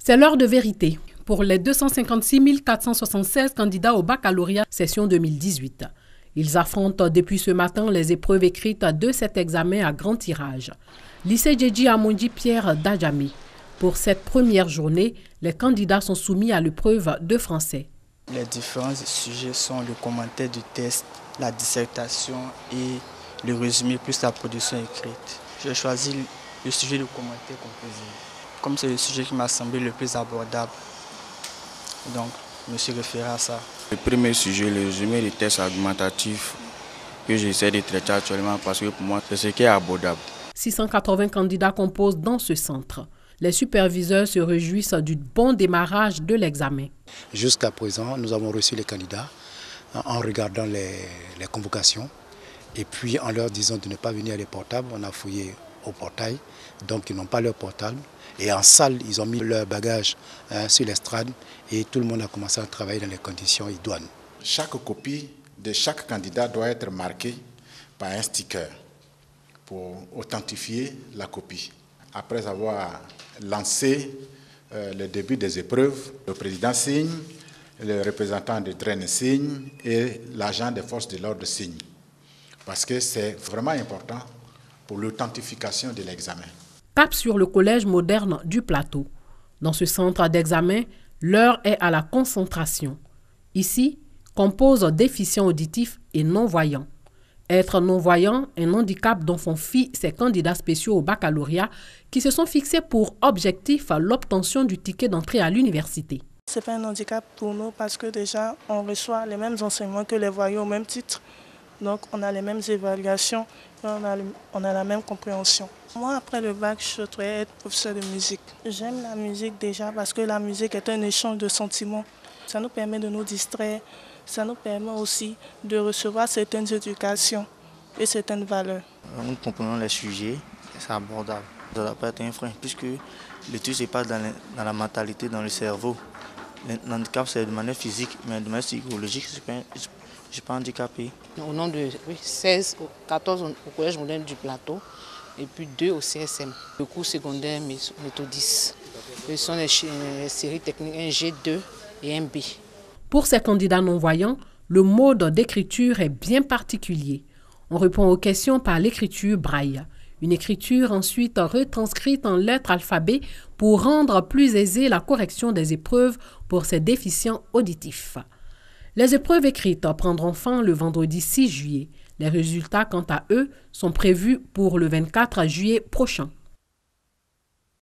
C'est l'heure de vérité pour les 256 476 candidats au baccalauréat session 2018. Ils affrontent depuis ce matin les épreuves écrites de cet examen à grand tirage. Lycée Djedji Amondi Pierre Dadjamé. Pour cette première journée, les candidats sont soumis à l'épreuve de français. Les différents sujets sont le commentaire du test, la dissertation et le résumé plus la production écrite. J'ai choisi le sujet de commentaire composé. Comme c'est le sujet qui m'a semblé le plus abordable, donc je me suis référé à ça. Le premier sujet, le résumé des tests argumentatifs que j'essaie de traiter actuellement parce que pour moi, c'est ce qui est abordable. 680 candidats composent dans ce centre. Les superviseurs se réjouissent du bon démarrage de l'examen. Jusqu'à présent, nous avons reçu les candidats en regardant les convocations et puis en leur disant de ne pas venir à les portables. On a fouillé au portail, donc ils n'ont pas leur portable. Et en salle, ils ont mis leur bagage sur l'estrade et tout le monde a commencé à travailler dans les conditions idoines. Chaque copie de chaque candidat doit être marquée par un sticker pour authentifier la copie. Après avoir lancé le début des épreuves, le président signe, le représentant de Draine signe et l'agent des forces de l'ordre signe. Parce que c'est vraiment important pour l'authentification de l'examen. Cap sur le collège moderne du Plateau. Dans ce centre d'examen, l'heure est à la concentration. Ici, composent déficients auditifs et non-voyants. Être non-voyant, un handicap dont font fi ces candidats spéciaux au baccalauréat qui se sont fixés pour objectif l'obtention du ticket d'entrée à l'université. Ce n'est pas un handicap pour nous parce que déjà on reçoit les mêmes enseignements que les voyants au même titre. Donc on a les mêmes évaluations, on a la même compréhension. Moi après le bac, je souhaiterais être professeur de musique. J'aime la musique déjà parce que la musique est un échange de sentiments. Ça nous permet de nous distraire, ça nous permet aussi de recevoir certaines éducations et certaines valeurs. Nous comprenons les sujets, c'est abordable. Ça ne doit pas être un frein puisque l'étude se passe dans la mentalité, dans le cerveau. L'handicap c'est de manière physique, mais de manière psychologique, je ne suis pas handicapé. Au nom de 16, 14 au collège moderne du Plateau et puis 2 au CSM. Le cours secondaire méthodiste. Ce sont les séries techniques 1G2 et 1B. Pour ces candidats non-voyants, le mode d'écriture est bien particulier. On répond aux questions par l'écriture braille. Une écriture ensuite retranscrite en lettres alphabet pour rendre plus aisée la correction des épreuves pour ces déficients auditifs. Les épreuves écrites prendront fin le vendredi 6 juillet. Les résultats, quant à eux, sont prévus pour le 24 juillet prochain.